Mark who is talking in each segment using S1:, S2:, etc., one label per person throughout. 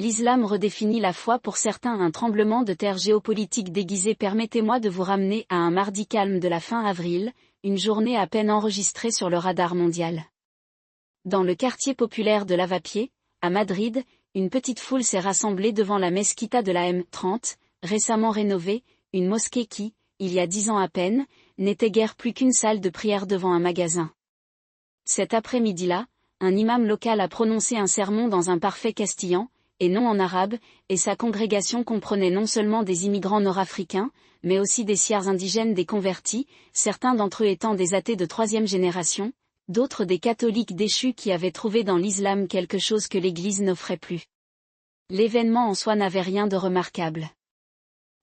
S1: L'islam redéfinit la foi pour certains un tremblement de terre géopolitique déguisé. Permettez-moi de vous ramener à un mardi calme de la fin avril, une journée à peine enregistrée sur le radar mondial. Dans le quartier populaire de Lavapié, à Madrid, une petite foule s'est rassemblée devant la mesquita de la M30, récemment rénovée, une mosquée qui, il y a 10 ans à peine, n'était guère plus qu'une salle de prière devant un magasin. Cet après-midi-là, un imam local a prononcé un sermon dans un parfait castillan, et non en arabe, et sa congrégation comprenait non seulement des immigrants nord-africains, mais aussi des siers indigènes des convertis, certains d'entre eux étant des athées de 3e génération, d'autres des catholiques déchus qui avaient trouvé dans l'islam quelque chose que l'Église n'offrait plus. L'événement en soi n'avait rien de remarquable.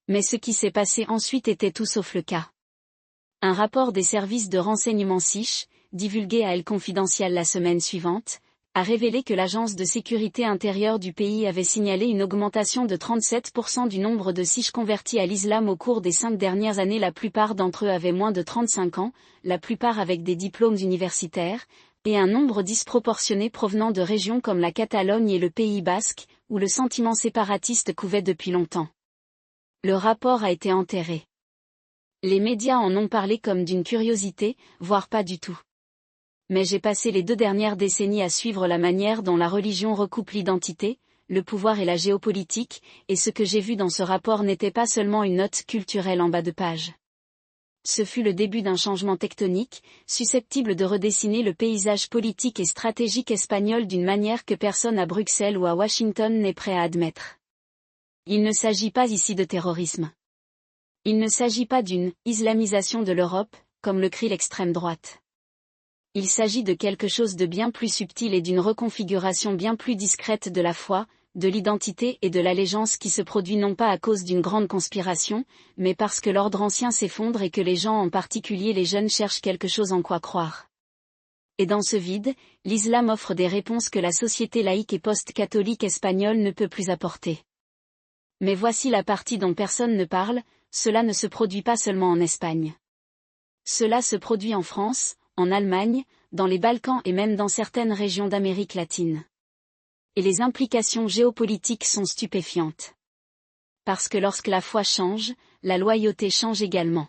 S1: Mais ce qui s'est passé ensuite était tout sauf le cas. Un rapport des services de renseignement SICH, divulgué à El Confidencial la semaine suivante, a révélé que l'agence de sécurité intérieure du pays avait signalé une augmentation de 37% du nombre de Sikhs convertis à l'islam au cours des 5 dernières années. La plupart d'entre eux avaient moins de 35 ans, la plupart avec des diplômes universitaires, et un nombre disproportionné provenant de régions comme la Catalogne et le Pays basque, où le sentiment séparatiste couvait depuis longtemps. Le rapport a été enterré. Les médias en ont parlé comme d'une curiosité, voire pas du tout. Mais j'ai passé les 2 dernières décennies à suivre la manière dont la religion recoupe l'identité, le pouvoir et la géopolitique, et ce que j'ai vu dans ce rapport n'était pas seulement une note culturelle en bas de page. Ce fut le début d'un changement tectonique, susceptible de redessiner le paysage politique et stratégique espagnol d'une manière que personne à Bruxelles ou à Washington n'est prêt à admettre. Il ne s'agit pas ici de terrorisme. Il ne s'agit pas d'une « islamisation de l'Europe », comme le crie l'extrême droite. Il s'agit de quelque chose de bien plus subtil et d'une reconfiguration bien plus discrète de la foi, de l'identité et de l'allégeance qui se produit non pas à cause d'une grande conspiration, mais parce que l'ordre ancien s'effondre et que les gens, en particulier les jeunes, cherchent quelque chose en quoi croire. Et dans ce vide, l'islam offre des réponses que la société laïque et post-catholique espagnole ne peut plus apporter. Mais voici la partie dont personne ne parle, cela ne se produit pas seulement en Espagne. Cela se produit en France, en Allemagne, dans les Balkans et même dans certaines régions d'Amérique latine. Et les implications géopolitiques sont stupéfiantes. Parce que lorsque la foi change, la loyauté change également.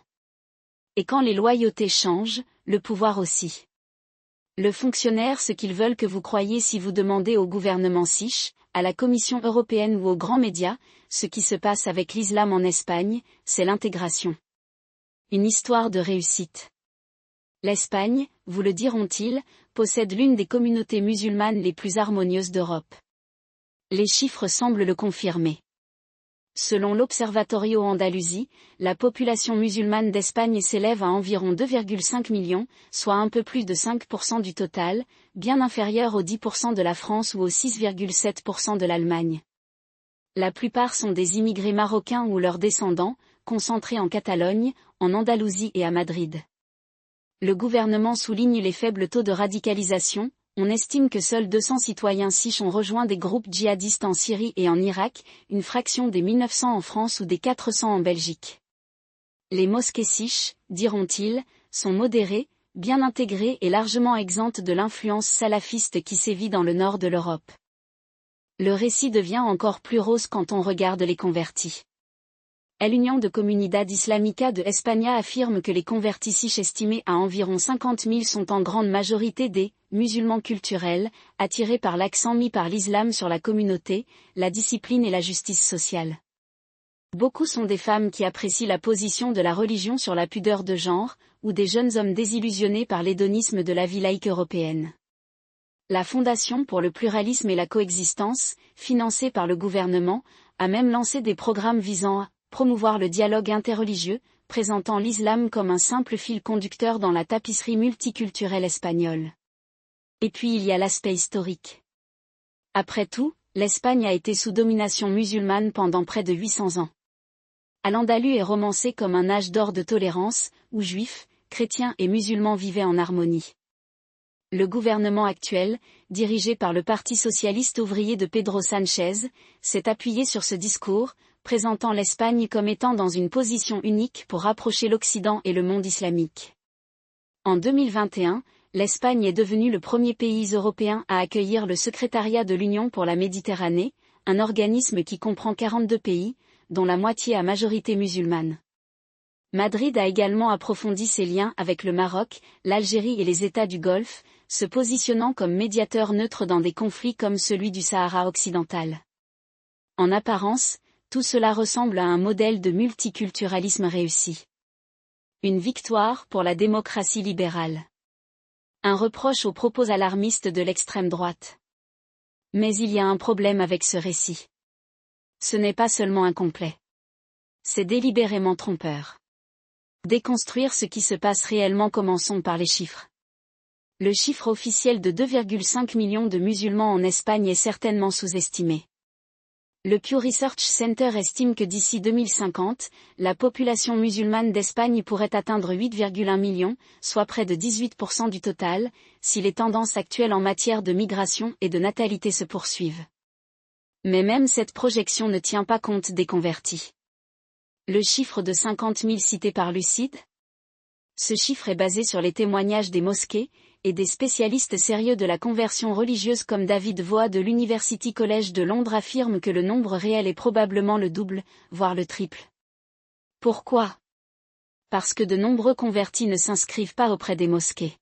S1: Et quand les loyautés changent, le pouvoir aussi. Le fonctionnaire ce qu'ils veulent que vous croyiez si vous demandez au gouvernement SICH, à la Commission européenne ou aux grands médias, ce qui se passe avec l'islam en Espagne, c'est l'intégration. Une histoire de réussite. L'Espagne, vous le diront-ils, possède l'une des communautés musulmanes les plus harmonieuses d'Europe. Les chiffres semblent le confirmer. Selon l'Observatorio Andalusie, la population musulmane d'Espagne s'élève à environ 2,5 millions, soit un peu plus de 5% du total, bien inférieur aux 10% de la France ou aux 6,7% de l'Allemagne. La plupart sont des immigrés marocains ou leurs descendants, concentrés en Catalogne, en Andalousie et à Madrid. Le gouvernement souligne les faibles taux de radicalisation. On estime que seuls 200 citoyens sikhs ont rejoint des groupes djihadistes en Syrie et en Irak, une fraction des 1900 en France ou des 400 en Belgique. Les mosquées sikhs, diront-ils, sont modérées, bien intégrées et largement exemptes de l'influence salafiste qui sévit dans le nord de l'Europe. Le récit devient encore plus rose quand on regarde les convertis. L'Union de Comunidad Islámica de España affirme que les convertis sikhs estimés à environ 50 000 sont en grande majorité des musulmans culturels, attirés par l'accent mis par l'islam sur la communauté, la discipline et la justice sociale. Beaucoup sont des femmes qui apprécient la position de la religion sur la pudeur de genre, ou des jeunes hommes désillusionnés par l'hédonisme de la vie laïque européenne. La Fondation pour le pluralisme et la coexistence, financée par le gouvernement, a même lancé des programmes visant à promouvoir le dialogue interreligieux, présentant l'islam comme un simple fil conducteur dans la tapisserie multiculturelle espagnole. Et puis il y a l'aspect historique. Après tout, l'Espagne a été sous domination musulmane pendant près de 800 ans. Al-Andalus est romancé comme un âge d'or de tolérance, où juifs, chrétiens et musulmans vivaient en harmonie. Le gouvernement actuel, dirigé par le Parti socialiste ouvrier de Pedro Sánchez, s'est appuyé sur ce discours, présentant l'Espagne comme étant dans une position unique pour rapprocher l'Occident et le monde islamique. En 2021, l'Espagne est devenue le premier pays européen à accueillir le secrétariat de l'Union pour la Méditerranée, un organisme qui comprend 42 pays, dont la moitié à majorité musulmane. Madrid a également approfondi ses liens avec le Maroc, l'Algérie et les États du Golfe, se positionnant comme médiateur neutre dans des conflits comme celui du Sahara occidental. En apparence, tout cela ressemble à un modèle de multiculturalisme réussi. Une victoire pour la démocratie libérale. Un reproche aux propos alarmistes de l'extrême droite. Mais il y a un problème avec ce récit. Ce n'est pas seulement incomplet. C'est délibérément trompeur. Déconstruire ce qui se passe réellement, commençons par les chiffres. Le chiffre officiel de 2,5 millions de musulmans en Espagne est certainement sous-estimé. Le Pew Research Center estime que d'ici 2050, la population musulmane d'Espagne pourrait atteindre 8,1 millions, soit près de 18% du total, si les tendances actuelles en matière de migration et de natalité se poursuivent. Mais même cette projection ne tient pas compte des convertis. Le chiffre de 50 000 cité par Lucide? Ce chiffre est basé sur les témoignages des mosquées, et des spécialistes sérieux de la conversion religieuse comme David Voa de l'University College de Londres affirme que le nombre réel est probablement le double, voire le triple. Pourquoi? Parce que de nombreux convertis ne s'inscrivent pas auprès des mosquées.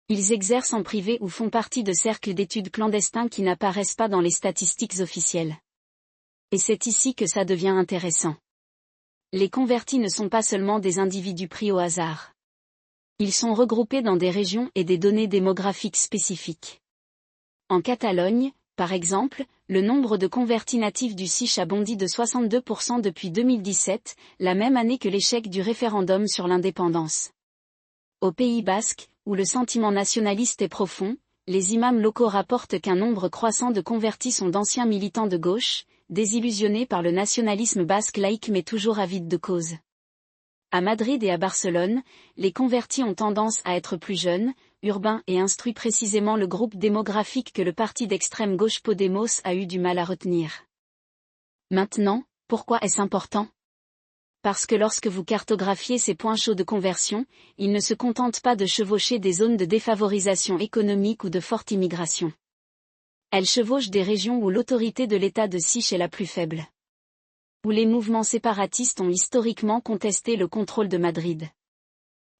S1: Ils exercent en privé ou font partie de cercles d'études clandestins qui n'apparaissent pas dans les statistiques officielles. Et c'est ici que ça devient intéressant. Les convertis ne sont pas seulement des individus pris au hasard. Ils sont regroupés dans des régions et des données démographiques spécifiques. En Catalogne, par exemple, le nombre de convertis natifs du CIS a bondi de 62% depuis 2017, la même année que l'échec du référendum sur l'indépendance. Au Pays basque, où le sentiment nationaliste est profond, les imams locaux rapportent qu'un nombre croissant de convertis sont d'anciens militants de gauche, désillusionnés par le nationalisme basque laïque mais toujours avides de cause. À Madrid et à Barcelone, les convertis ont tendance à être plus jeunes, urbains et instruits, précisément le groupe démographique que le parti d'extrême gauche Podemos a eu du mal à retenir. Maintenant, pourquoi est-ce important? Parce que lorsque vous cartographiez ces points chauds de conversion, ils ne se contentent pas de chevaucher des zones de défavorisation économique ou de forte immigration. Elles chevauchent des régions où l'autorité de l'État de siège est la plus faible. Où les mouvements séparatistes ont historiquement contesté le contrôle de Madrid.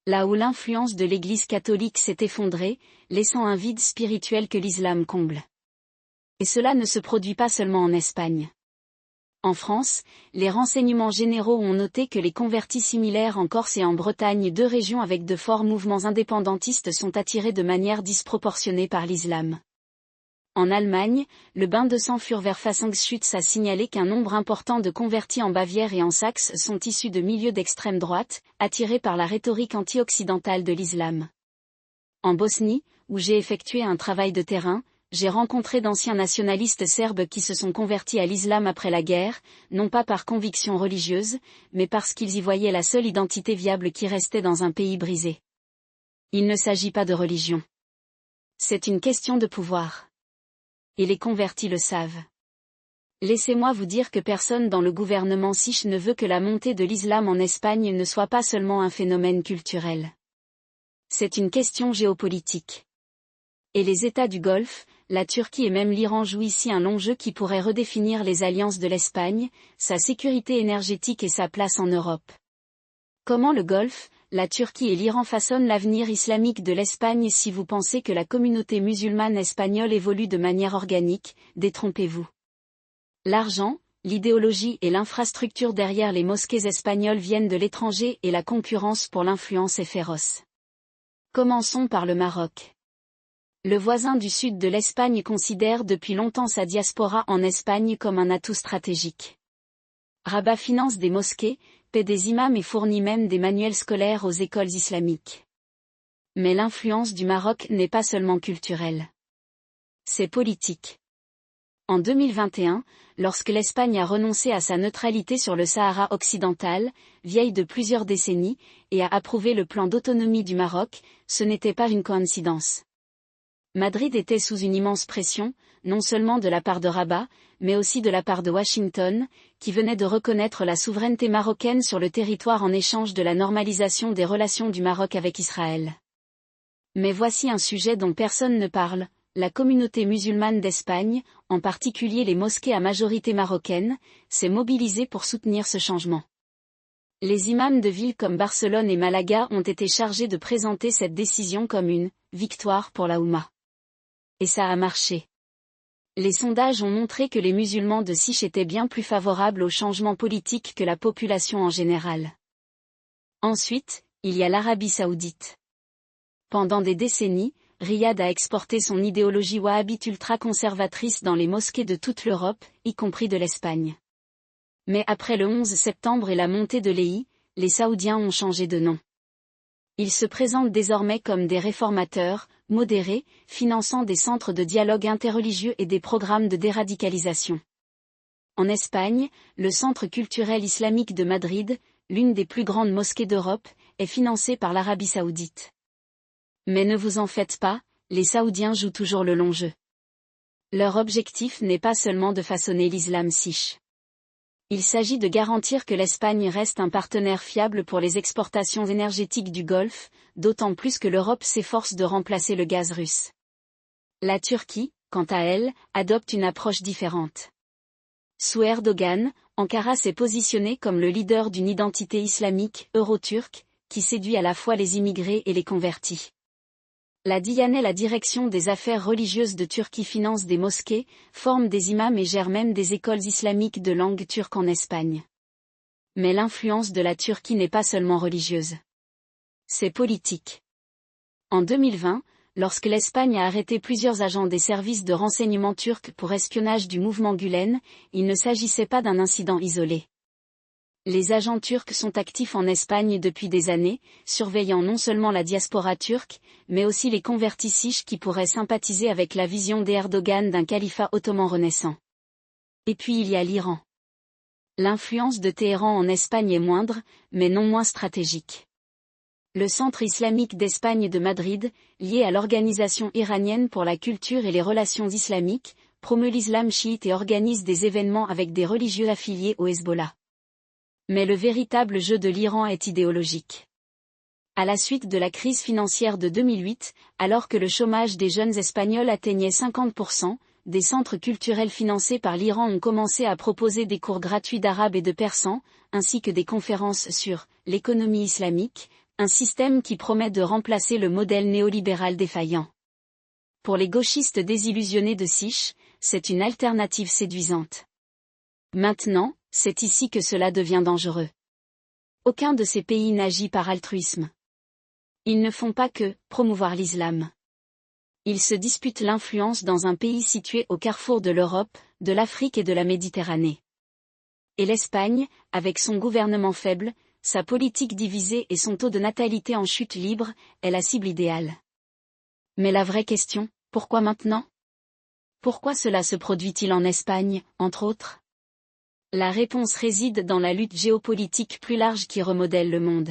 S1: Là où l'influence de l'Église catholique s'est effondrée, laissant un vide spirituel que l'islam comble. Et cela ne se produit pas seulement en Espagne. En France, les renseignements généraux ont noté que les convertis similaires en Corse et en Bretagne, deux régions avec de forts mouvements indépendantistes, sont attirés de manière disproportionnée par l'islam. En Allemagne, le bain de sang Fürverfassungsschutz a signalé qu'un nombre important de convertis en Bavière et en Saxe sont issus de milieux d'extrême droite, attirés par la rhétorique anti-occidentale de l'islam. En Bosnie, où j'ai effectué un travail de terrain, j'ai rencontré d'anciens nationalistes serbes qui se sont convertis à l'islam après la guerre, non pas par conviction religieuse, mais parce qu'ils y voyaient la seule identité viable qui restait dans un pays brisé. Il ne s'agit pas de religion. C'est une question de pouvoir. Et les convertis le savent. Laissez-moi vous dire que personne dans le gouvernement siche ne veut que la montée de l'islam en Espagne ne soit pas seulement un phénomène culturel. C'est une question géopolitique. Et les États du Golfe, la Turquie et même l'Iran jouent ici un long jeu qui pourrait redéfinir les alliances de l'Espagne, sa sécurité énergétique et sa place en Europe. Comment le Golfe, la Turquie et l'Iran façonnent l'avenir islamique de l'Espagne? Si vous pensez que la communauté musulmane espagnole évolue de manière organique, détrompez-vous. L'argent, l'idéologie et l'infrastructure derrière les mosquées espagnoles viennent de l'étranger et la concurrence pour l'influence est féroce. Commençons par le Maroc. Le voisin du sud de l'Espagne considère depuis longtemps sa diaspora en Espagne comme un atout stratégique. Rabat finance des mosquées, paie des imams et fournit même des manuels scolaires aux écoles islamiques. Mais l'influence du Maroc n'est pas seulement culturelle. C'est politique. En 2021, lorsque l'Espagne a renoncé à sa neutralité sur le Sahara occidental, vieille de plusieurs décennies, et a approuvé le plan d'autonomie du Maroc, ce n'était pas une coïncidence. Madrid était sous une immense pression, non seulement de la part de Rabat, mais aussi de la part de Washington, qui venait de reconnaître la souveraineté marocaine sur le territoire en échange de la normalisation des relations du Maroc avec Israël. Mais voici un sujet dont personne ne parle, la communauté musulmane d'Espagne, en particulier les mosquées à majorité marocaine, s'est mobilisée pour soutenir ce changement. Les imams de villes comme Barcelone et Malaga ont été chargés de présenter cette décision comme une « victoire pour la Oumma ». Et ça a marché. Les sondages ont montré que les musulmans de Siche étaient bien plus favorables au changement politique que la population en général. Ensuite, il y a l'Arabie saoudite. Pendant des décennies, Riyad a exporté son idéologie wahhabite ultra-conservatrice dans les mosquées de toute l'Europe, y compris de l'Espagne. Mais après le 11 septembre et la montée de l'EI, les Saoudiens ont changé de nom. Ils se présentent désormais comme des réformateurs, modérés, finançant des centres de dialogue interreligieux et des programmes de déradicalisation. En Espagne, le Centre culturel islamique de Madrid, l'une des plus grandes mosquées d'Europe, est financé par l'Arabie saoudite. Mais ne vous en faites pas, les Saoudiens jouent toujours le long jeu. Leur objectif n'est pas seulement de façonner l'islam siche. Il s'agit de garantir que l'Espagne reste un partenaire fiable pour les exportations énergétiques du Golfe, d'autant plus que l'Europe s'efforce de remplacer le gaz russe. La Turquie, quant à elle, adopte une approche différente. Sous Erdogan, Ankara s'est positionné comme le leader d'une identité islamique, euro-turque, qui séduit à la fois les immigrés et les convertis. La Diyanet, la direction des affaires religieuses de Turquie, finance des mosquées, forme des imams et gère même des écoles islamiques de langue turque en Espagne. Mais l'influence de la Turquie n'est pas seulement religieuse. C'est politique. En 2020, lorsque l'Espagne a arrêté plusieurs agents des services de renseignement turcs pour espionnage du mouvement Gülen, il ne s'agissait pas d'un incident isolé. Les agents turcs sont actifs en Espagne depuis des années, surveillant non seulement la diaspora turque, mais aussi les convertis siches qui pourraient sympathiser avec la vision d'Erdogan d'un califat ottoman renaissant. Et puis il y a l'Iran. L'influence de Téhéran en Espagne est moindre, mais non moins stratégique. Le Centre islamique d'Espagne de Madrid, lié à l'Organisation iranienne pour la culture et les relations islamiques, promeut l'islam chiite et organise des événements avec des religieux affiliés au Hezbollah. Mais le véritable jeu de l'Iran est idéologique. À la suite de la crise financière de 2008, alors que le chômage des jeunes Espagnols atteignait 50%, des centres culturels financés par l'Iran ont commencé à proposer des cours gratuits d'arabe et de persan, ainsi que des conférences sur l'économie islamique, un système qui promet de remplacer le modèle néolibéral défaillant. Pour les gauchistes désillusionnés de Siche, c'est une alternative séduisante. Maintenant, c'est ici que cela devient dangereux. Aucun de ces pays n'agit par altruisme. Ils ne font pas que promouvoir l'islam. Ils se disputent l'influence dans un pays situé au carrefour de l'Europe, de l'Afrique et de la Méditerranée. Et l'Espagne, avec son gouvernement faible, sa politique divisée et son taux de natalité en chute libre, est la cible idéale. Mais la vraie question, pourquoi maintenant? Pourquoi cela se produit-il en Espagne, entre autres? La réponse réside dans la lutte géopolitique plus large qui remodèle le monde.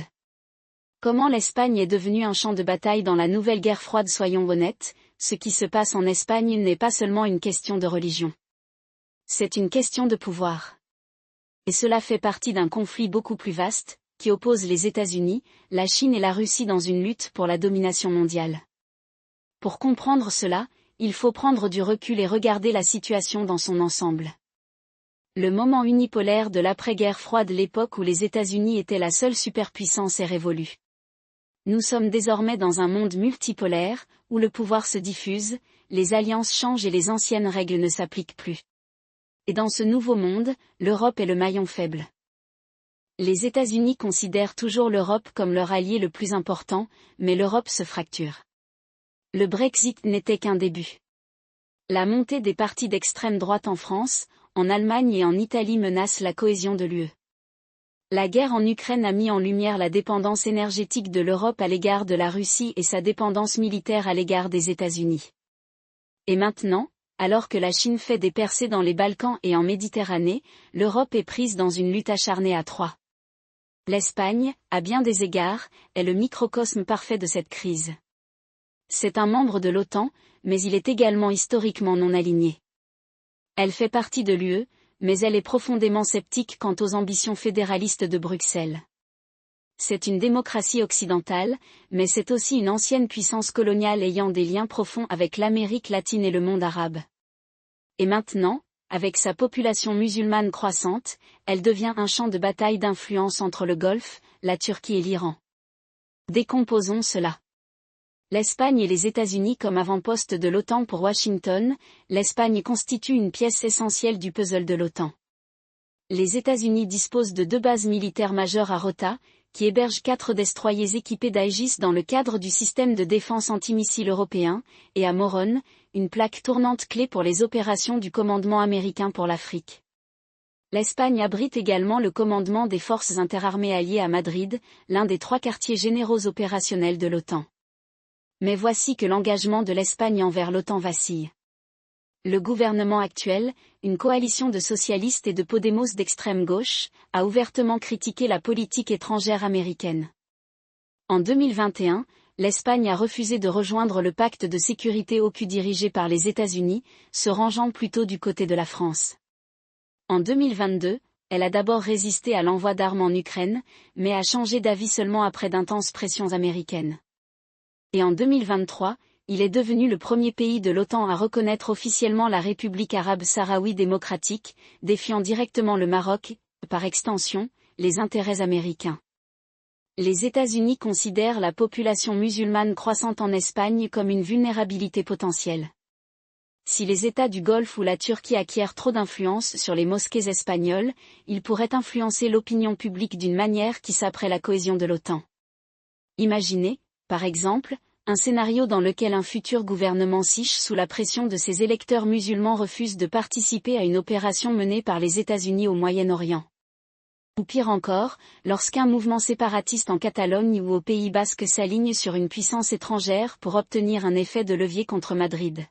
S1: Comment l'Espagne est devenue un champ de bataille dans la nouvelle guerre froide? Soyons honnêtes, ce qui se passe en Espagne n'est pas seulement une question de religion. C'est une question de pouvoir. Et cela fait partie d'un conflit beaucoup plus vaste, qui oppose les États-Unis, la Chine et la Russie dans une lutte pour la domination mondiale. Pour comprendre cela, il faut prendre du recul et regarder la situation dans son ensemble. Le moment unipolaire de l'après-guerre froide, l'époque où les États-Unis étaient la seule superpuissance, est révolu. Nous sommes désormais dans un monde multipolaire, où le pouvoir se diffuse, les alliances changent et les anciennes règles ne s'appliquent plus. Et dans ce nouveau monde, l'Europe est le maillon faible. Les États-Unis considèrent toujours l'Europe comme leur allié le plus important, mais l'Europe se fracture. Le Brexit n'était qu'un début. La montée des partis d'extrême droite en France, en Allemagne et en Italie menace la cohésion de l'UE. La guerre en Ukraine a mis en lumière la dépendance énergétique de l'Europe à l'égard de la Russie et sa dépendance militaire à l'égard des États-Unis. Et maintenant, alors que la Chine fait des percées dans les Balkans et en Méditerranée, l'Europe est prise dans une lutte acharnée à trois. L'Espagne, à bien des égards, est le microcosme parfait de cette crise. C'est un membre de l'OTAN, mais il est également historiquement non aligné. Elle fait partie de l'UE, mais elle est profondément sceptique quant aux ambitions fédéralistes de Bruxelles. C'est une démocratie occidentale, mais c'est aussi une ancienne puissance coloniale ayant des liens profonds avec l'Amérique latine et le monde arabe. Et maintenant, avec sa population musulmane croissante, elle devient un champ de bataille d'influence entre le Golfe, la Turquie et l'Iran. Décomposons cela. L'Espagne et les États-Unis comme avant-poste de l'OTAN pour Washington, l'Espagne constitue une pièce essentielle du puzzle de l'OTAN. Les États-Unis disposent de 2 bases militaires majeures à Rota, qui hébergent 4 destroyers équipés d'Aegis dans le cadre du système de défense antimissile européen, et à Morón, une plaque tournante clé pour les opérations du commandement américain pour l'Afrique. L'Espagne abrite également le commandement des forces interarmées alliées à Madrid, l'un des 3 quartiers généraux opérationnels de l'OTAN. Mais voici que l'engagement de l'Espagne envers l'OTAN vacille. Le gouvernement actuel, une coalition de socialistes et de Podemos d'extrême gauche, a ouvertement critiqué la politique étrangère américaine. En 2021, l'Espagne a refusé de rejoindre le pacte de sécurité OCU dirigé par les États-Unis, se rangeant plutôt du côté de la France. En 2022, elle a d'abord résisté à l'envoi d'armes en Ukraine, mais a changé d'avis seulement après d'intenses pressions américaines. Et en 2023, il est devenu le premier pays de l'OTAN à reconnaître officiellement la République arabe sahraoui démocratique, défiant directement le Maroc, et, par extension, les intérêts américains. Les États-Unis considèrent la population musulmane croissante en Espagne comme une vulnérabilité potentielle. Si les États du Golfe ou la Turquie acquièrent trop d'influence sur les mosquées espagnoles, ils pourraient influencer l'opinion publique d'une manière qui saperait la cohésion de l'OTAN. Imaginez, par exemple, un scénario dans lequel un futur gouvernement siche sous la pression de ses électeurs musulmans refuse de participer à une opération menée par les États-Unis au Moyen-Orient. Ou pire encore, lorsqu'un mouvement séparatiste en Catalogne ou au Pays Basque s'aligne sur une puissance étrangère pour obtenir un effet de levier contre Madrid.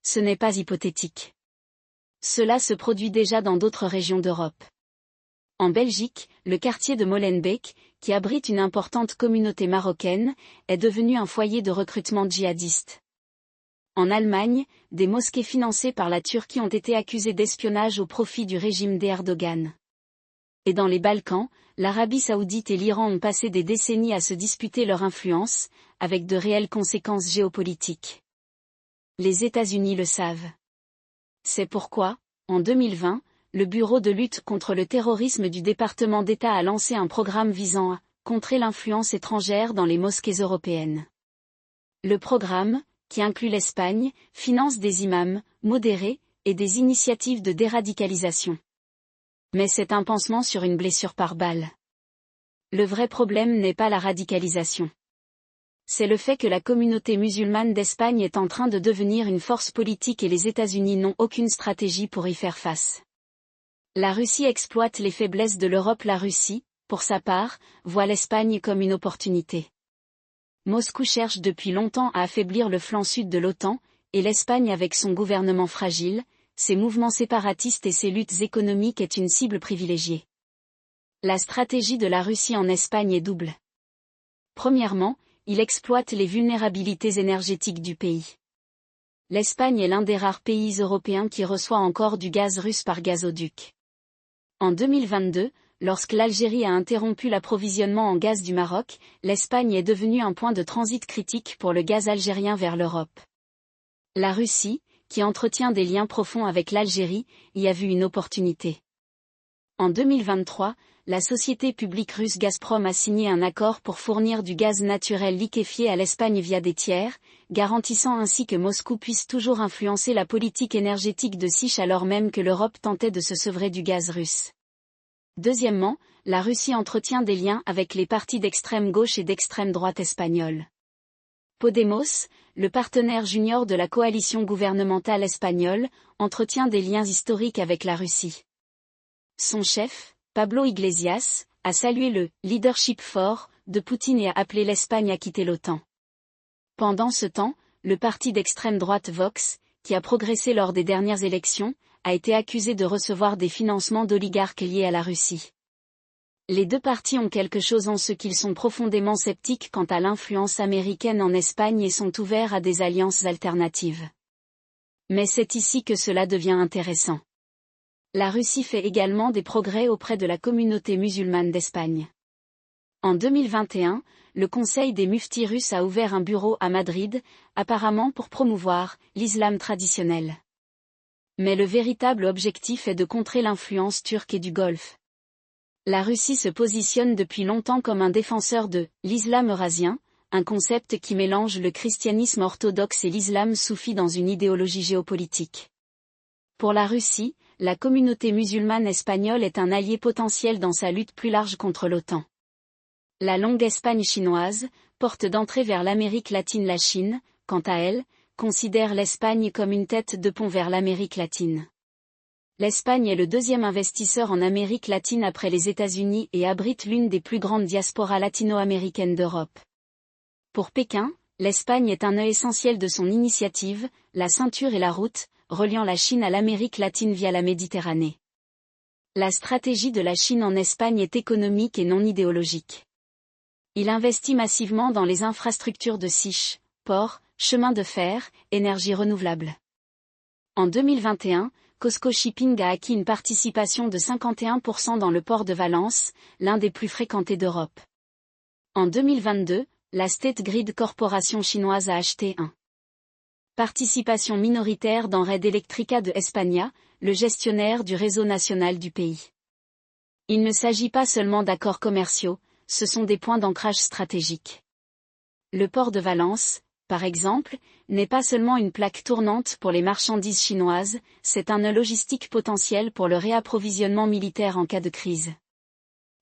S1: Ce n'est pas hypothétique. Cela se produit déjà dans d'autres régions d'Europe. En Belgique, le quartier de Molenbeek, qui abrite une importante communauté marocaine, est devenu un foyer de recrutement djihadiste. En Allemagne, des mosquées financées par la Turquie ont été accusées d'espionnage au profit du régime d'Erdogan. Et dans les Balkans, l'Arabie saoudite et l'Iran ont passé des décennies à se disputer leur influence, avec de réelles conséquences géopolitiques. Les États-Unis le savent. C'est pourquoi, en 2020, le Bureau de lutte contre le terrorisme du département d'État a lancé un programme visant à contrer l'influence étrangère dans les mosquées européennes. Le programme, qui inclut l'Espagne, finance des imams, modérés, et des initiatives de déradicalisation. Mais c'est un pansement sur une blessure par balle. Le vrai problème n'est pas la radicalisation. C'est le fait que la communauté musulmane d'Espagne est en train de devenir une force politique et les États-Unis n'ont aucune stratégie pour y faire face. La Russie exploite les faiblesses de l'Europe. La Russie, pour sa part, voit l'Espagne comme une opportunité. Moscou cherche depuis longtemps à affaiblir le flanc sud de l'OTAN, et l'Espagne avec son gouvernement fragile, ses mouvements séparatistes et ses luttes économiques est une cible privilégiée. La stratégie de la Russie en Espagne est double. Premièrement, il exploite les vulnérabilités énergétiques du pays. L'Espagne est l'un des rares pays européens qui reçoit encore du gaz russe par gazoduc. En 2022, lorsque l'Algérie a interrompu l'approvisionnement en gaz du Maroc, l'Espagne est devenue un point de transit critique pour le gaz algérien vers l'Europe. La Russie, qui entretient des liens profonds avec l'Algérie, y a vu une opportunité. En 2023, la société publique russe Gazprom a signé un accord pour fournir du gaz naturel liquéfié à l'Espagne via des tiers, garantissant ainsi que Moscou puisse toujours influencer la politique énergétique de Sich alors même que l'Europe tentait de se sevrer du gaz russe. Deuxièmement, la Russie entretient des liens avec les partis d'extrême gauche et d'extrême droite espagnols. Podemos, le partenaire junior de la coalition gouvernementale espagnole, entretient des liens historiques avec la Russie. Son chef, Pablo Iglesias, a salué le « leadership fort » de Poutine et a appelé l'Espagne à quitter l'OTAN. Pendant ce temps, le parti d'extrême droite Vox, qui a progressé lors des dernières élections, a été accusé de recevoir des financements d'oligarques liés à la Russie. Les deux partis ont quelque chose en ce qu'ils sont profondément sceptiques quant à l'influence américaine en Espagne et sont ouverts à des alliances alternatives. Mais c'est ici que cela devient intéressant. La Russie fait également des progrès auprès de la communauté musulmane d'Espagne. En 2021, le Conseil des muftis russes a ouvert un bureau à Madrid, apparemment pour promouvoir l'islam traditionnel. Mais le véritable objectif est de contrer l'influence turque et du Golfe. La Russie se positionne depuis longtemps comme un défenseur de l'islam eurasien, un concept qui mélange le christianisme orthodoxe et l'islam soufi dans une idéologie géopolitique. Pour la Russie, la communauté musulmane espagnole est un allié potentiel dans sa lutte plus large contre l'OTAN. La longue Espagne chinoise, porte d'entrée vers l'Amérique latine. La Chine, quant à elle, considère l'Espagne comme une tête de pont vers l'Amérique latine. L'Espagne est le deuxième investisseur en Amérique latine après les États-Unis et abrite l'une des plus grandes diasporas latino-américaines d'Europe. Pour Pékin, l'Espagne est un nœud essentiel de son initiative, la ceinture et la route, reliant la Chine à l'Amérique latine via la Méditerranée. La stratégie de la Chine en Espagne est économique et non idéologique. Il investit massivement dans les infrastructures de Siche, ports, chemins de fer, énergie renouvelable. En 2021, COSCO Shipping a acquis une participation de 51% dans le port de Valence, l'un des plus fréquentés d'Europe. En 2022, la State Grid Corporation chinoise a acheté une participation minoritaire dans Red Eléctrica de España, le gestionnaire du réseau national du pays. Il ne s'agit pas seulement d'accords commerciaux, ce sont des points d'ancrage stratégiques. Le port de Valence, par exemple, n'est pas seulement une plaque tournante pour les marchandises chinoises, c'est un nœud logistique potentiel pour le réapprovisionnement militaire en cas de crise.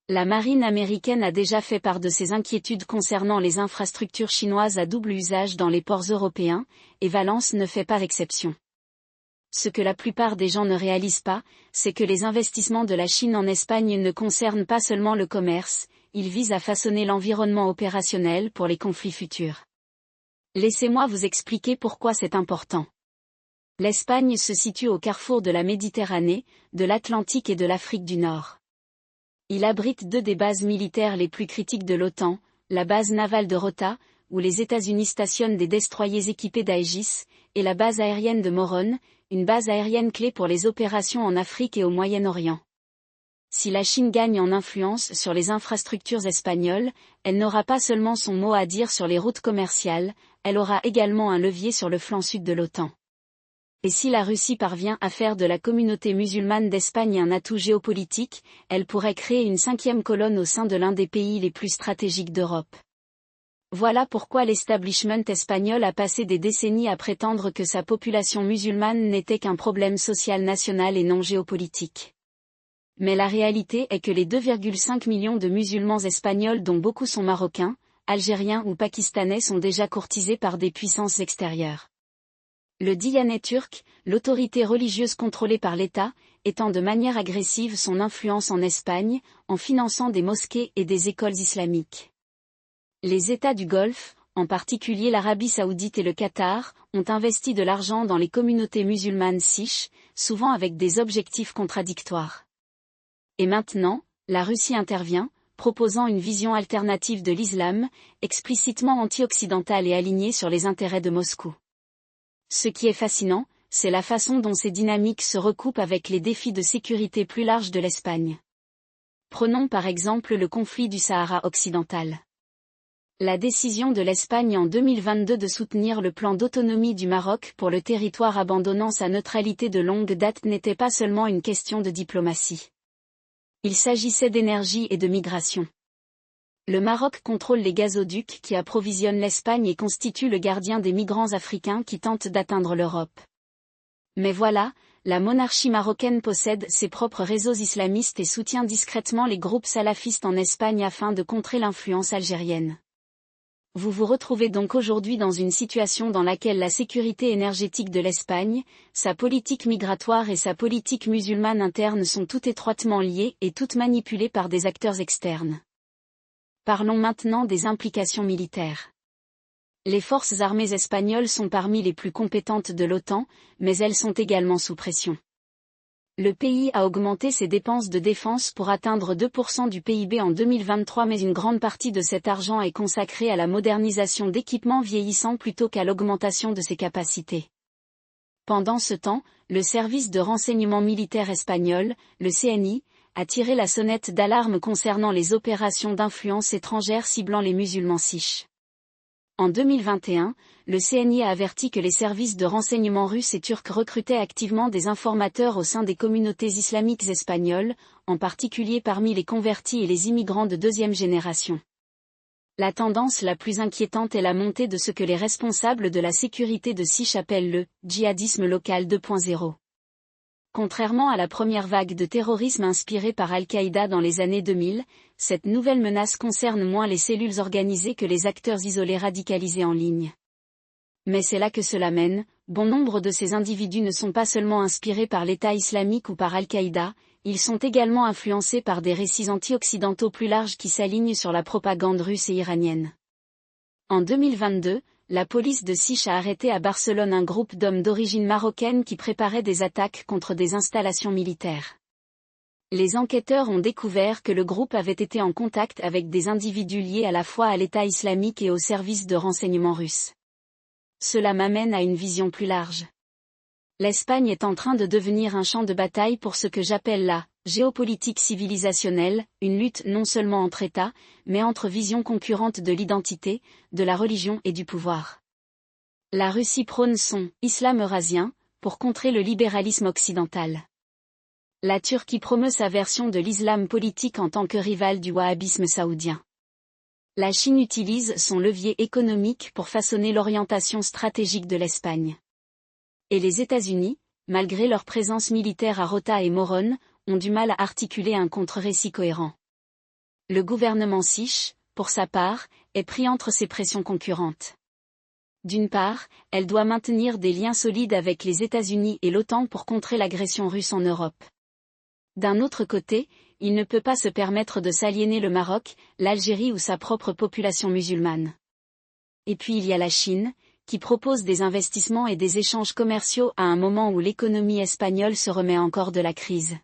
S1: La marine américaine a déjà fait part de ses inquiétudes concernant les infrastructures chinoises à double usage dans les ports européens, et Valence ne fait pas exception. Ce que la plupart des gens ne réalisent pas, c'est que les investissements de la Chine en Espagne ne concernent pas seulement le commerce, ils visent à façonner l'environnement opérationnel pour les conflits futurs. Laissez-moi vous expliquer pourquoi c'est important. L'Espagne se situe au carrefour de la Méditerranée, de l'Atlantique et de l'Afrique du Nord. Il abrite deux des bases militaires les plus critiques de l'OTAN, la base navale de Rota, où les États-Unis stationnent des destroyers équipés d'Aegis, et la base aérienne de Morón, une base aérienne clé pour les opérations en Afrique et au Moyen-Orient. Si la Chine gagne en influence sur les infrastructures espagnoles, elle n'aura pas seulement son mot à dire sur les routes commerciales, elle aura également un levier sur le flanc sud de l'OTAN. Et si la Russie parvient à faire de la communauté musulmane d'Espagne un atout géopolitique, elle pourrait créer une cinquième colonne au sein de l'un des pays les plus stratégiques d'Europe. Voilà pourquoi l'establishment espagnol a passé des décennies à prétendre que sa population musulmane n'était qu'un problème social national et non géopolitique. Mais la réalité est que les 2,5 millions de musulmans espagnols dont beaucoup sont marocains, algériens ou pakistanais sont déjà courtisés par des puissances extérieures. Le Diyanet turc, l'autorité religieuse contrôlée par l'État, étend de manière agressive son influence en Espagne, en finançant des mosquées et des écoles islamiques. Les États du Golfe, en particulier l'Arabie saoudite et le Qatar, ont investi de l'argent dans les communautés musulmanes siches, souvent avec des objectifs contradictoires. Et maintenant, la Russie intervient, proposant une vision alternative de l'islam, explicitement anti-occidentale et alignée sur les intérêts de Moscou. Ce qui est fascinant, c'est la façon dont ces dynamiques se recoupent avec les défis de sécurité plus larges de l'Espagne. Prenons par exemple le conflit du Sahara occidental. La décision de l'Espagne en 2022 de soutenir le plan d'autonomie du Maroc pour le territoire abandonnant sa neutralité de longue date n'était pas seulement une question de diplomatie. Il s'agissait d'énergie et de migration. Le Maroc contrôle les gazoducs qui approvisionnent l'Espagne et constitue le gardien des migrants africains qui tentent d'atteindre l'Europe. Mais voilà, la monarchie marocaine possède ses propres réseaux islamistes et soutient discrètement les groupes salafistes en Espagne afin de contrer l'influence algérienne. Vous vous retrouvez donc aujourd'hui dans une situation dans laquelle la sécurité énergétique de l'Espagne, sa politique migratoire et sa politique musulmane interne sont toutes étroitement liées et toutes manipulées par des acteurs externes. Parlons maintenant des implications militaires. Les forces armées espagnoles sont parmi les plus compétentes de l'OTAN, mais elles sont également sous pression. Le pays a augmenté ses dépenses de défense pour atteindre 2% du PIB en 2023, mais une grande partie de cet argent est consacrée à la modernisation d'équipements vieillissants plutôt qu'à l'augmentation de ses capacités. Pendant ce temps, le service de renseignement militaire espagnol, le CNI, a tiré la sonnette d'alarme concernant les opérations d'influence étrangère ciblant les musulmans sikhs. En 2021, le CNI a averti que les services de renseignement russes et turcs recrutaient activement des informateurs au sein des communautés islamiques espagnoles, en particulier parmi les convertis et les immigrants de deuxième génération. La tendance la plus inquiétante est la montée de ce que les responsables de la sécurité de Sich appellent le « djihadisme local 2.0 ». Contrairement à la première vague de terrorisme inspirée par Al-Qaïda dans les années 2000, cette nouvelle menace concerne moins les cellules organisées que les acteurs isolés radicalisés en ligne. Mais c'est là que cela mène, bon nombre de ces individus ne sont pas seulement inspirés par l'État islamique ou par Al-Qaïda, ils sont également influencés par des récits anti-occidentaux plus larges qui s'alignent sur la propagande russe et iranienne. En 2022, la police de Sich a arrêté à Barcelone un groupe d'hommes d'origine marocaine qui préparaient des attaques contre des installations militaires. Les enquêteurs ont découvert que le groupe avait été en contact avec des individus liés à la fois à l'État islamique et aux services de renseignement russes. Cela m'amène à une vision plus large. L'Espagne est en train de devenir un champ de bataille pour ce que j'appelle la géopolitique civilisationnelle, une lutte non seulement entre États, mais entre visions concurrentes de l'identité, de la religion et du pouvoir. La Russie prône son « islam eurasien » pour contrer le libéralisme occidental. La Turquie promeut sa version de l'islam politique en tant que rival du wahhabisme saoudien. La Chine utilise son levier économique pour façonner l'orientation stratégique de l'Espagne. Et les États-Unis, malgré leur présence militaire à Rota et Morón, ont du mal à articuler un contre-récit cohérent. Le gouvernement sikh, pour sa part, est pris entre ces pressions concurrentes. D'une part, elle doit maintenir des liens solides avec les États-Unis et l'OTAN pour contrer l'agression russe en Europe. D'un autre côté, il ne peut pas se permettre de s'aliéner le Maroc, l'Algérie ou sa propre population musulmane. Et puis il y a la Chine, qui propose des investissements et des échanges commerciaux à un moment où l'économie espagnole se remet encore de la crise.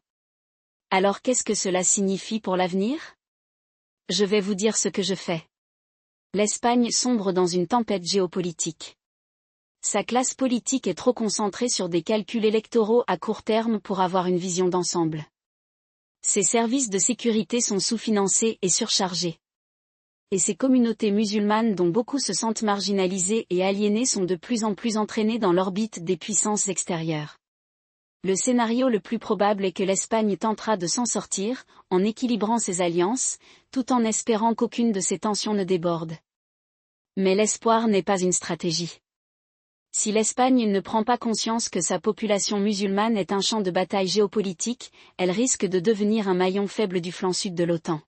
S1: Alors qu'est-ce que cela signifie pour l'avenir ? Je vais vous dire ce que je fais. L'Espagne sombre dans une tempête géopolitique. Sa classe politique est trop concentrée sur des calculs électoraux à court terme pour avoir une vision d'ensemble. Ses services de sécurité sont sous-financés et surchargés. Et ces communautés musulmanes dont beaucoup se sentent marginalisées et aliénées sont de plus en plus entraînées dans l'orbite des puissances extérieures. Le scénario le plus probable est que l'Espagne tentera de s'en sortir, en équilibrant ses alliances, tout en espérant qu'aucune de ces tensions ne déborde. Mais l'espoir n'est pas une stratégie. Si l'Espagne ne prend pas conscience que sa population musulmane est un champ de bataille géopolitique, elle risque de devenir un maillon faible du flanc sud de l'OTAN.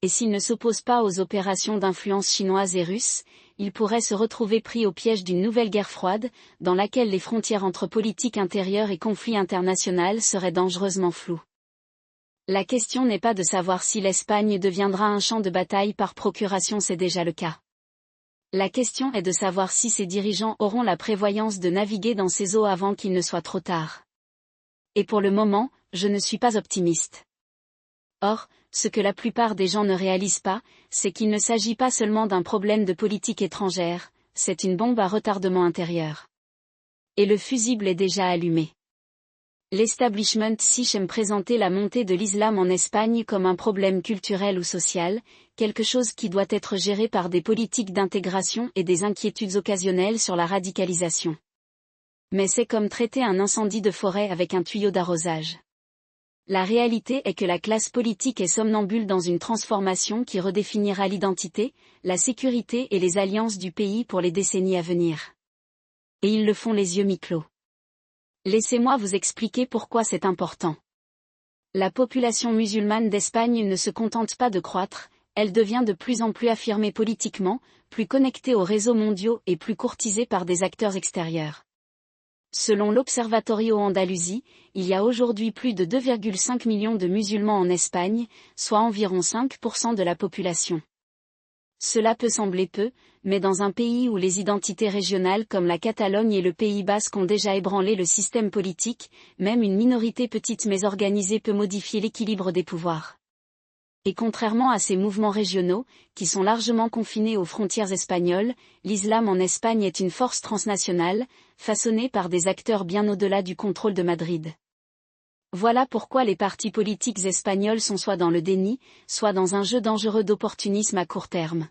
S1: Et s'il ne s'oppose pas aux opérations d'influence chinoise et russe, il pourrait se retrouver pris au piège d'une nouvelle guerre froide, dans laquelle les frontières entre politique intérieure et conflit international seraient dangereusement floues. La question n'est pas de savoir si l'Espagne deviendra un champ de bataille par procuration, c'est déjà le cas. La question est de savoir si ses dirigeants auront la prévoyance de naviguer dans ces eaux avant qu'il ne soit trop tard. Et pour le moment, je ne suis pas optimiste. Or, ce que la plupart des gens ne réalisent pas, c'est qu'il ne s'agit pas seulement d'un problème de politique étrangère, c'est une bombe à retardement intérieur. Et le fusible est déjà allumé. L'establishment sikh aime présenter la montée de l'islam en Espagne comme un problème culturel ou social, quelque chose qui doit être géré par des politiques d'intégration et des inquiétudes occasionnelles sur la radicalisation. Mais c'est comme traiter un incendie de forêt avec un tuyau d'arrosage. La réalité est que la classe politique est somnambule dans une transformation qui redéfinira l'identité, la sécurité et les alliances du pays pour les décennies à venir. Et ils le font les yeux mi-clos. Laissez-moi vous expliquer pourquoi c'est important. La population musulmane d'Espagne ne se contente pas de croître, elle devient de plus en plus affirmée politiquement, plus connectée aux réseaux mondiaux et plus courtisée par des acteurs extérieurs. Selon l'Observatorio Andalusie, il y a aujourd'hui plus de 2,5 millions de musulmans en Espagne, soit environ 5% de la population. Cela peut sembler peu, mais dans un pays où les identités régionales comme la Catalogne et le Pays basque ont déjà ébranlé le système politique, même une minorité petite mais organisée peut modifier l'équilibre des pouvoirs. Et contrairement à ces mouvements régionaux, qui sont largement confinés aux frontières espagnoles, l'islam en Espagne est une force transnationale, façonnée par des acteurs bien au-delà du contrôle de Madrid. Voilà pourquoi les partis politiques espagnols sont soit dans le déni, soit dans un jeu dangereux d'opportunisme à court terme.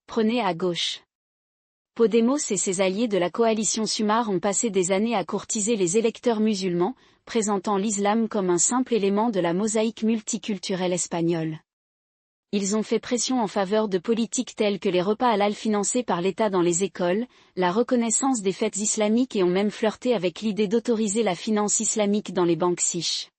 S1: Prenez à gauche. Podemos et ses alliés de la coalition Sumar ont passé des années à courtiser les électeurs musulmans, présentant l'islam comme un simple élément de la mosaïque multiculturelle espagnole. Ils ont fait pression en faveur de politiques telles que les repas halal financés par l'État dans les écoles, la reconnaissance des fêtes islamiques et ont même flirté avec l'idée d'autoriser la finance islamique dans les banques siches.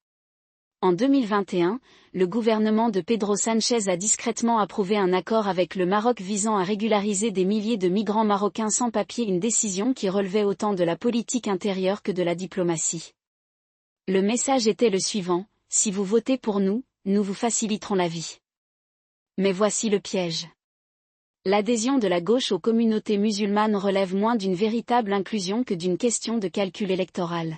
S1: En 2021, le gouvernement de Pedro Sánchez a discrètement approuvé un accord avec le Maroc visant à régulariser des milliers de migrants marocains sans papier, une décision qui relevait autant de la politique intérieure que de la diplomatie. Le message était le suivant: si vous votez pour nous, nous vous faciliterons la vie. Mais voici le piège. L'adhésion de la gauche aux communautés musulmanes relève moins d'une véritable inclusion que d'une question de calcul électoral.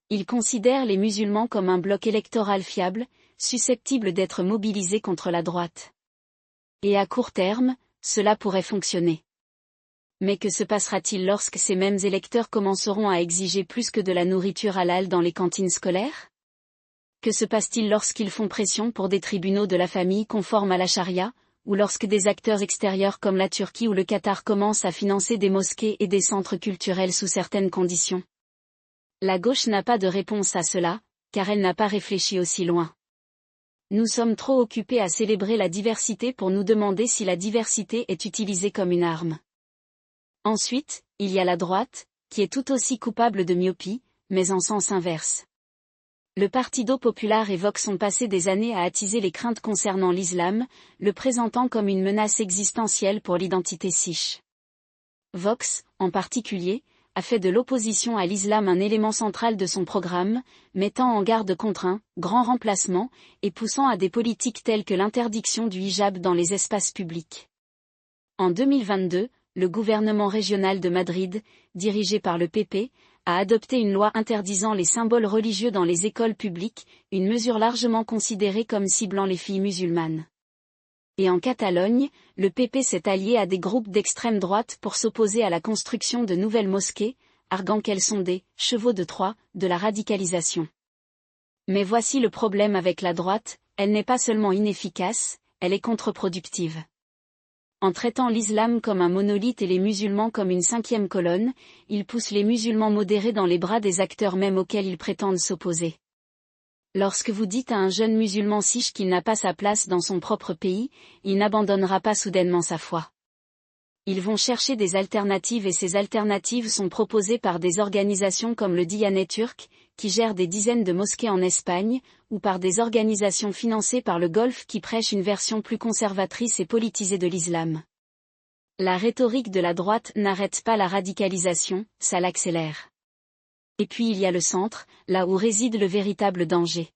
S1: Ils considèrent les musulmans comme un bloc électoral fiable, susceptible d'être mobilisé contre la droite. Et à court terme, cela pourrait fonctionner. Mais que se passera-t-il lorsque ces mêmes électeurs commenceront à exiger plus que de la nourriture halal dans les cantines scolaires ? Que se passe-t-il lorsqu'ils font pression pour des tribunaux de la famille conformes à la charia, ou lorsque des acteurs extérieurs comme la Turquie ou le Qatar commencent à financer des mosquées et des centres culturels sous certaines conditions ? La gauche n'a pas de réponse à cela, car elle n'a pas réfléchi aussi loin. Nous sommes trop occupés à célébrer la diversité pour nous demander si la diversité est utilisée comme une arme. Ensuite, il y a la droite, qui est tout aussi coupable de myopie, mais en sens inverse. Le Partido Popular et Vox ont passé des années à attiser les craintes concernant l'islam, le présentant comme une menace existentielle pour l'identité siche. Vox, en particulier, a fait de l'opposition à l'islam un élément central de son programme, mettant en garde contre un grand remplacement et poussant à des politiques telles que l'interdiction du hijab dans les espaces publics. En 2022, le gouvernement régional de Madrid, dirigé par le PP, a adopté une loi interdisant les symboles religieux dans les écoles publiques, une mesure largement considérée comme ciblant les filles musulmanes. Et en Catalogne, le PP s'est allié à des groupes d'extrême droite pour s'opposer à la construction de nouvelles mosquées, arguant qu'elles sont des « chevaux de Troie » de la radicalisation. Mais voici le problème avec la droite, elle n'est pas seulement inefficace, elle est contre-productive. En traitant l'islam comme un monolithe et les musulmans comme une cinquième colonne, ils poussent les musulmans modérés dans les bras des acteurs mêmes auxquels ils prétendent s'opposer. Lorsque vous dites à un jeune musulman siche qu'il n'a pas sa place dans son propre pays, il n'abandonnera pas soudainement sa foi. Ils vont chercher des alternatives et ces alternatives sont proposées par des organisations comme le Diyanet turc, qui gère des dizaines de mosquées en Espagne, ou par des organisations financées par le Golfe qui prêchent une version plus conservatrice et politisée de l'islam. La rhétorique de la droite n'arrête pas la radicalisation, ça l'accélère. Et puis il y a le centre, là où réside le véritable danger.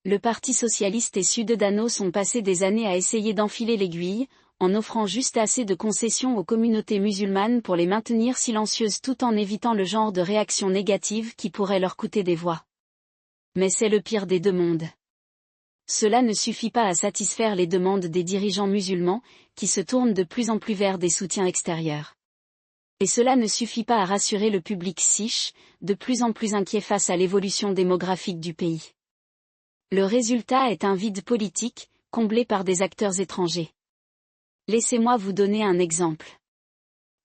S1: Le Parti socialiste et Ciudadanos ont passé des années à essayer d'enfiler l'aiguille, en offrant juste assez de concessions aux communautés musulmanes pour les maintenir silencieuses tout en évitant le genre de réaction négative qui pourrait leur coûter des voix. Mais c'est le pire des deux mondes. Cela ne suffit pas à satisfaire les demandes des dirigeants musulmans, qui se tournent de plus en plus vers des soutiens extérieurs. Et cela ne suffit pas à rassurer le public siche, de plus en plus inquiet face à l'évolution démographique du pays. Le résultat est un vide politique, comblé par des acteurs étrangers. Laissez-moi vous donner un exemple.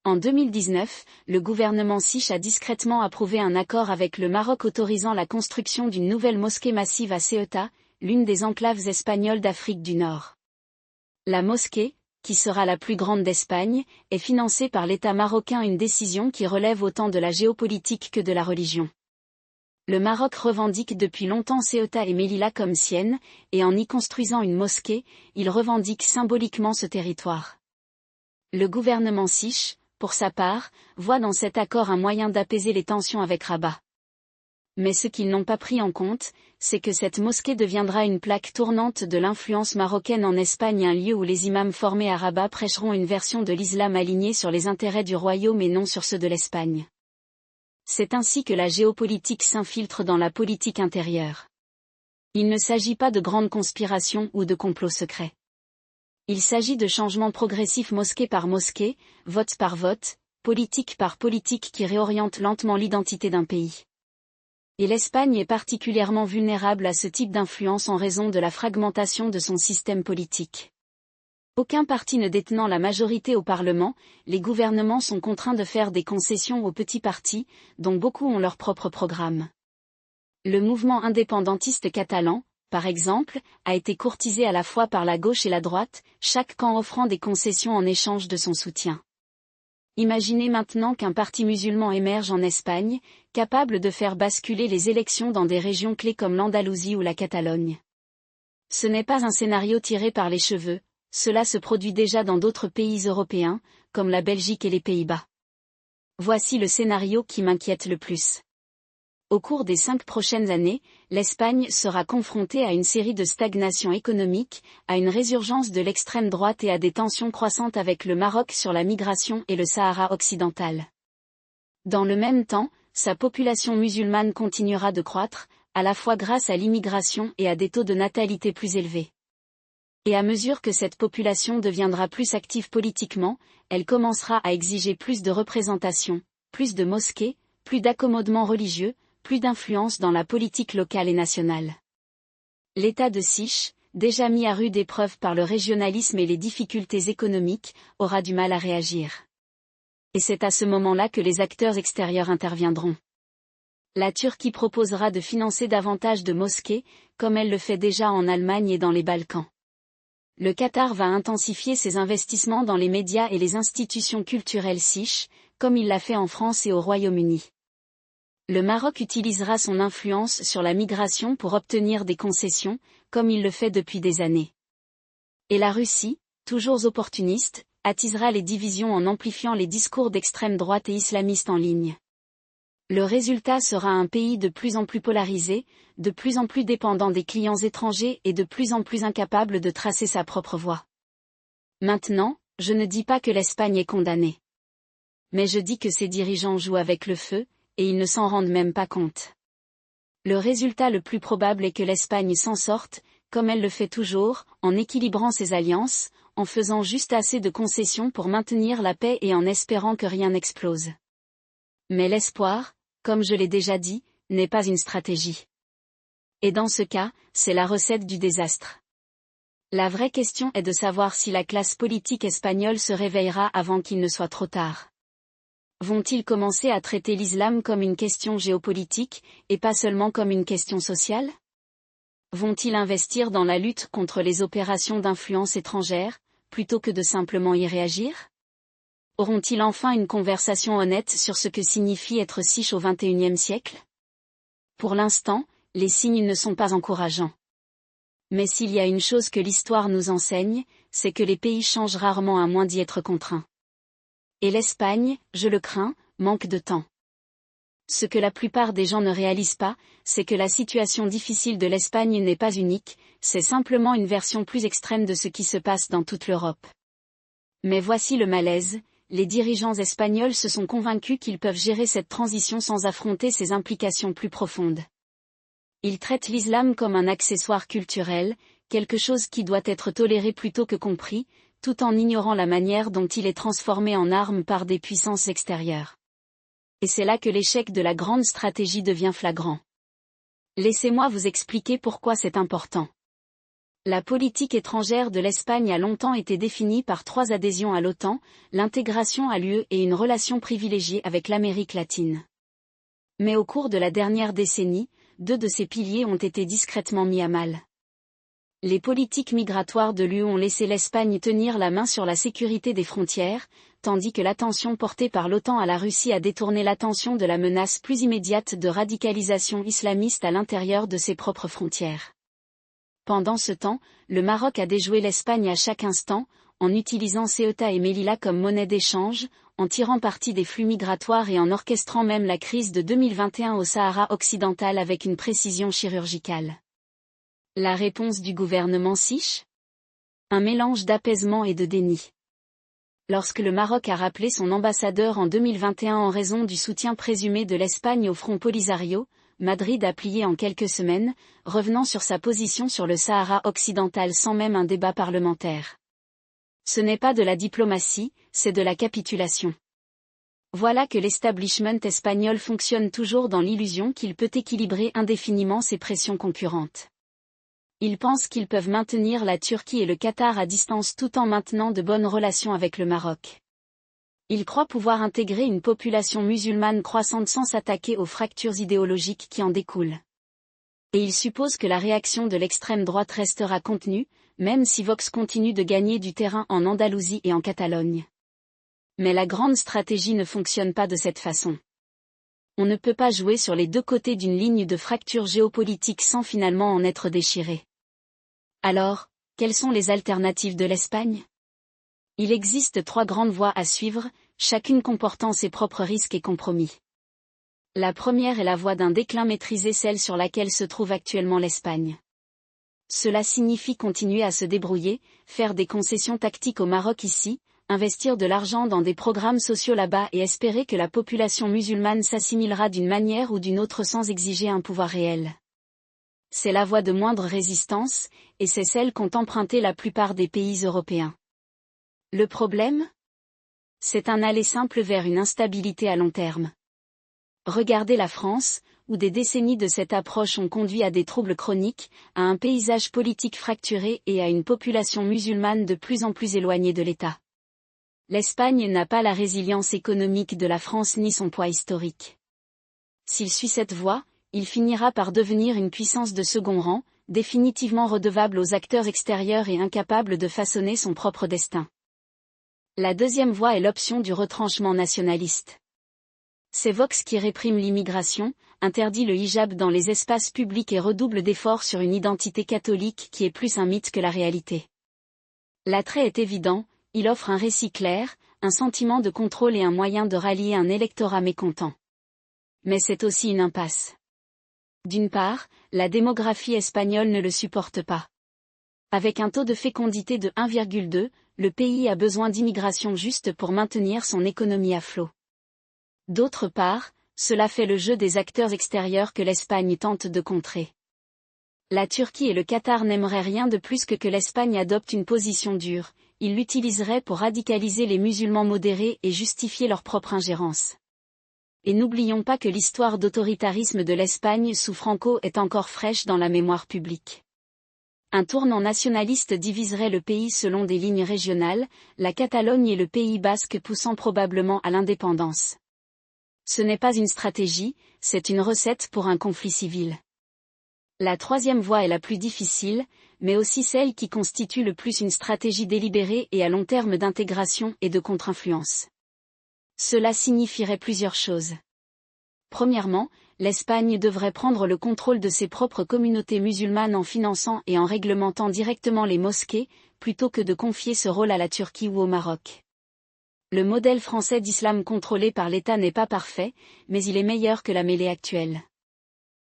S1: En 2019, le gouvernement siche a discrètement approuvé un accord avec le Maroc autorisant la construction d'une nouvelle mosquée massive à Ceuta, l'une des enclaves espagnoles d'Afrique du Nord. La mosquée, qui sera la plus grande d'Espagne, est financée par l'État marocain, une décision qui relève autant de la géopolitique que de la religion. Le Maroc revendique depuis longtemps Ceuta et Melilla comme sienne, et en y construisant une mosquée, il revendique symboliquement ce territoire. Le gouvernement siche, pour sa part, voit dans cet accord un moyen d'apaiser les tensions avec Rabat. Mais ce qu'ils n'ont pas pris en compte, c'est que cette mosquée deviendra une plaque tournante de l'influence marocaine en Espagne, un lieu où les imams formés à Rabat prêcheront une version de l'islam alignée sur les intérêts du royaume et non sur ceux de l'Espagne. C'est ainsi que la géopolitique s'infiltre dans la politique intérieure. Il ne s'agit pas de grandes conspirations ou de complots secrets. Il s'agit de changements progressifs mosquée par mosquée, vote par vote, politique par politique qui réorientent lentement l'identité d'un pays. Et l'Espagne est particulièrement vulnérable à ce type d'influence en raison de la fragmentation de son système politique. Aucun parti ne détenant la majorité au Parlement, les gouvernements sont contraints de faire des concessions aux petits partis, dont beaucoup ont leur propre programme. Le mouvement indépendantiste catalan, par exemple, a été courtisé à la fois par la gauche et la droite, chaque camp offrant des concessions en échange de son soutien. Imaginez maintenant qu'un parti musulman émerge en Espagne, capable de faire basculer les élections dans des régions clés comme l'Andalousie ou la Catalogne. Ce n'est pas un scénario tiré par les cheveux, cela se produit déjà dans d'autres pays européens, comme la Belgique et les Pays-Bas. Voici le scénario qui m'inquiète le plus. Au cours des 5 prochaines années, l'Espagne sera confrontée à une série de stagnations économiques, à une résurgence de l'extrême droite et à des tensions croissantes avec le Maroc sur la migration et le Sahara occidental. Dans le même temps, sa population musulmane continuera de croître, à la fois grâce à l'immigration et à des taux de natalité plus élevés. Et à mesure que cette population deviendra plus active politiquement, elle commencera à exiger plus de représentation, plus de mosquées, plus d'accommodements religieux, plus d'influence dans la politique locale et nationale. L'État de Sich, déjà mis à rude épreuve par le régionalisme et les difficultés économiques, aura du mal à réagir. Et c'est à ce moment-là que les acteurs extérieurs interviendront. La Turquie proposera de financer davantage de mosquées, comme elle le fait déjà en Allemagne et dans les Balkans. Le Qatar va intensifier ses investissements dans les médias et les institutions culturelles siches, comme il l'a fait en France et au Royaume-Uni. Le Maroc utilisera son influence sur la migration pour obtenir des concessions, comme il le fait depuis des années. Et la Russie, toujours opportuniste, attisera les divisions en amplifiant les discours d'extrême droite et islamistes en ligne. Le résultat sera un pays de plus en plus polarisé, de plus en plus dépendant des clients étrangers et de plus en plus incapable de tracer sa propre voie. Maintenant, je ne dis pas que l'Espagne est condamnée. Mais je dis que ses dirigeants jouent avec le feu, et ils ne s'en rendent même pas compte. Le résultat le plus probable est que l'Espagne s'en sorte, comme elle le fait toujours, en équilibrant ses alliances, en faisant juste assez de concessions pour maintenir la paix et en espérant que rien n'explose. Mais l'espoir, comme je l'ai déjà dit, n'est pas une stratégie. Et dans ce cas, c'est la recette du désastre. La vraie question est de savoir si la classe politique espagnole se réveillera avant qu'il ne soit trop tard. Vont-ils commencer à traiter l'islam comme une question géopolitique, et pas seulement comme une question sociale? Vont-ils investir dans la lutte contre les opérations d'influence étrangère, plutôt que de simplement y réagir? Auront-ils enfin une conversation honnête sur ce que signifie être siche au XXIe siècle? Pour l'instant, les signes ne sont pas encourageants. Mais s'il y a une chose que l'histoire nous enseigne, c'est que les pays changent rarement à moins d'y être contraints. Et l'Espagne, je le crains, manque de temps. Ce que la plupart des gens ne réalisent pas, c'est que la situation difficile de l'Espagne n'est pas unique, c'est simplement une version plus extrême de ce qui se passe dans toute l'Europe. Mais voici le malaise, les dirigeants espagnols se sont convaincus qu'ils peuvent gérer cette transition sans affronter ses implications plus profondes. Ils traitent l'islam comme un accessoire culturel, quelque chose qui doit être toléré plutôt que compris, tout en ignorant la manière dont il est transformé en arme par des puissances extérieures. Et c'est là que l'échec de la grande stratégie devient flagrant. Laissez-moi vous expliquer pourquoi c'est important. La politique étrangère de l'Espagne a longtemps été définie par 3 adhésions à l'OTAN, l'intégration à l'UE et une relation privilégiée avec l'Amérique latine. Mais au cours de la dernière décennie, 2 de ces piliers ont été discrètement mis à mal. Les politiques migratoires de l'UE ont laissé l'Espagne tenir la main sur la sécurité des frontières, tandis que l'attention portée par l'OTAN à la Russie a détourné l'attention de la menace plus immédiate de radicalisation islamiste à l'intérieur de ses propres frontières. Pendant ce temps, le Maroc a déjoué l'Espagne à chaque instant, en utilisant Ceuta et Melilla comme monnaie d'échange, en tirant parti des flux migratoires et en orchestrant même la crise de 2021 au Sahara occidental avec une précision chirurgicale. La réponse du gouvernement siche? Un mélange d'apaisement et de déni. Lorsque le Maroc a rappelé son ambassadeur en 2021 en raison du soutien présumé de l'Espagne au Front Polisario, Madrid a plié en quelques semaines, revenant sur sa position sur le Sahara occidental sans même un débat parlementaire. Ce n'est pas de la diplomatie, c'est de la capitulation. Voilà que l'establishment espagnol fonctionne toujours dans l'illusion qu'il peut équilibrer indéfiniment ses pressions concurrentes. Ils pensent qu'ils peuvent maintenir la Turquie et le Qatar à distance tout en maintenant de bonnes relations avec le Maroc. Ils croient pouvoir intégrer une population musulmane croissante sans s'attaquer aux fractures idéologiques qui en découlent. Et ils supposent que la réaction de l'extrême droite restera contenue, même si Vox continue de gagner du terrain en Andalousie et en Catalogne. Mais la grande stratégie ne fonctionne pas de cette façon. On ne peut pas jouer sur les deux côtés d'une ligne de fracture géopolitique sans finalement en être déchiré. Alors, quelles sont les alternatives de l'Espagne ? Il existe 3 grandes voies à suivre, chacune comportant ses propres risques et compromis. La première est la voie d'un déclin maîtrisé, celle sur laquelle se trouve actuellement l'Espagne. Cela signifie continuer à se débrouiller, faire des concessions tactiques au Maroc ici, investir de l'argent dans des programmes sociaux là-bas et espérer que la population musulmane s'assimilera d'une manière ou d'une autre sans exiger un pouvoir réel. C'est la voie de moindre résistance, et c'est celle qu'ont emprunté la plupart des pays européens. Le problème ? C'est un aller simple vers une instabilité à long terme. Regardez la France, où des décennies de cette approche ont conduit à des troubles chroniques, à un paysage politique fracturé et à une population musulmane de plus en plus éloignée de l'État. L'Espagne n'a pas la résilience économique de la France ni son poids historique. S'il suit cette voie, il finira par devenir une puissance de second rang, définitivement redevable aux acteurs extérieurs et incapable de façonner son propre destin. La deuxième voie est l'option du retranchement nationaliste. C'est Vox qui réprime l'immigration, interdit le hijab dans les espaces publics et redouble d'efforts sur une identité catholique qui est plus un mythe que la réalité. L'attrait est évident, il offre un récit clair, un sentiment de contrôle et un moyen de rallier un électorat mécontent. Mais c'est aussi une impasse. D'une part, la démographie espagnole ne le supporte pas. Avec un taux de fécondité de 1,2, le pays a besoin d'immigration juste pour maintenir son économie à flot. D'autre part, cela fait le jeu des acteurs extérieurs que l'Espagne tente de contrer. La Turquie et le Qatar n'aimeraient rien de plus que l'Espagne adopte une position dure, ils l'utiliseraient pour radicaliser les musulmans modérés et justifier leur propre ingérence. Et n'oublions pas que l'histoire d'autoritarisme de l'Espagne sous Franco est encore fraîche dans la mémoire publique. Un tournant nationaliste diviserait le pays selon des lignes régionales, la Catalogne et le Pays basque poussant probablement à l'indépendance. Ce n'est pas une stratégie, c'est une recette pour un conflit civil. La troisième voie est la plus difficile, mais aussi celle qui constitue le plus une stratégie délibérée et à long terme d'intégration et de contre-influence. Cela signifierait plusieurs choses. Premièrement, l'Espagne devrait prendre le contrôle de ses propres communautés musulmanes en finançant et en réglementant directement les mosquées, plutôt que de confier ce rôle à la Turquie ou au Maroc. Le modèle français d'islam contrôlé par l'État n'est pas parfait, mais il est meilleur que la mêlée actuelle.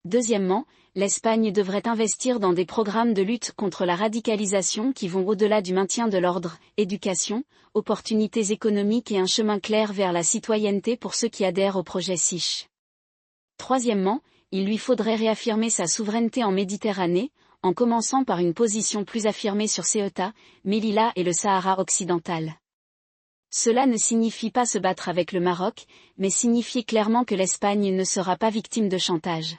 S1: Deuxièmement, l'Espagne devrait investir dans des programmes de lutte contre la radicalisation qui vont au-delà du maintien de l'ordre, éducation, opportunités économiques et un chemin clair vers la citoyenneté pour ceux qui adhèrent au projet SICH. Troisièmement, il lui faudrait réaffirmer sa souveraineté en Méditerranée, en commençant par une position plus affirmée sur Ceuta, Melilla et le Sahara occidental. Cela ne signifie pas se battre avec le Maroc, mais signifie clairement que l'Espagne ne sera pas victime de chantage.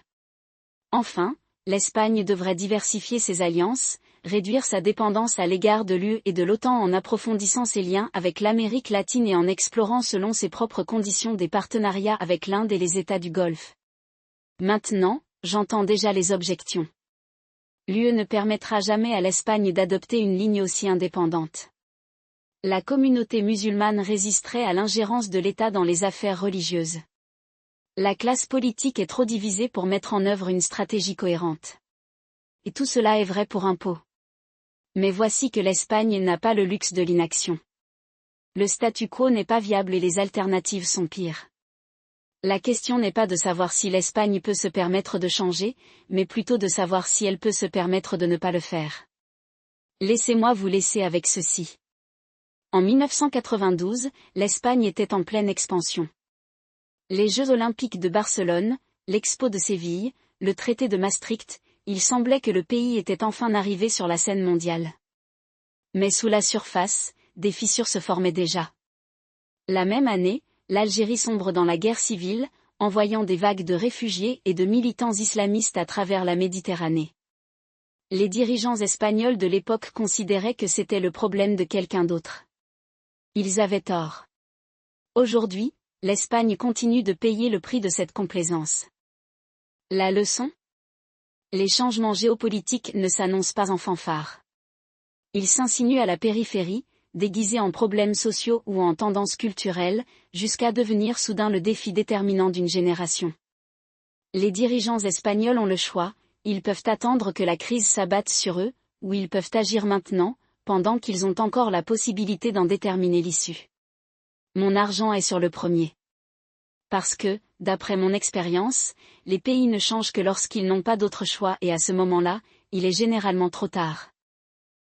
S1: Enfin, l'Espagne devrait diversifier ses alliances, réduire sa dépendance à l'égard de l'UE et de l'OTAN en approfondissant ses liens avec l'Amérique latine et en explorant selon ses propres conditions des partenariats avec l'Inde et les États du Golfe. Maintenant, j'entends déjà les objections. L'UE ne permettra jamais à l'Espagne d'adopter une ligne aussi indépendante. La communauté musulmane résisterait à l'ingérence de l'État dans les affaires religieuses. La classe politique est trop divisée pour mettre en œuvre une stratégie cohérente. Et tout cela est vrai pour un pot. Mais voici que l'Espagne n'a pas le luxe de l'inaction. Le statu quo n'est pas viable et les alternatives sont pires. La question n'est pas de savoir si l'Espagne peut se permettre de changer, mais plutôt de savoir si elle peut se permettre de ne pas le faire. Laissez-moi vous laisser avec ceci. En 1992, l'Espagne était en pleine expansion. Les Jeux Olympiques de Barcelone, l'Expo de Séville, le traité de Maastricht, il semblait que le pays était enfin arrivé sur la scène mondiale. Mais sous la surface, des fissures se formaient déjà. La même année, l'Algérie sombre dans la guerre civile, envoyant des vagues de réfugiés et de militants islamistes à travers la Méditerranée. Les dirigeants espagnols de l'époque considéraient que c'était le problème de quelqu'un d'autre. Ils avaient tort. Aujourd'hui, l'Espagne continue de payer le prix de cette complaisance. La leçon ? Les changements géopolitiques ne s'annoncent pas en fanfare. Ils s'insinuent à la périphérie, déguisés en problèmes sociaux ou en tendances culturelles, jusqu'à devenir soudain le défi déterminant d'une génération. Les dirigeants espagnols ont le choix, ils peuvent attendre que la crise s'abatte sur eux, ou ils peuvent agir maintenant, pendant qu'ils ont encore la possibilité d'en déterminer l'issue. Mon argent est sur le premier. Parce que, d'après mon expérience, les pays ne changent que lorsqu'ils n'ont pas d'autre choix et à ce moment-là, il est généralement trop tard.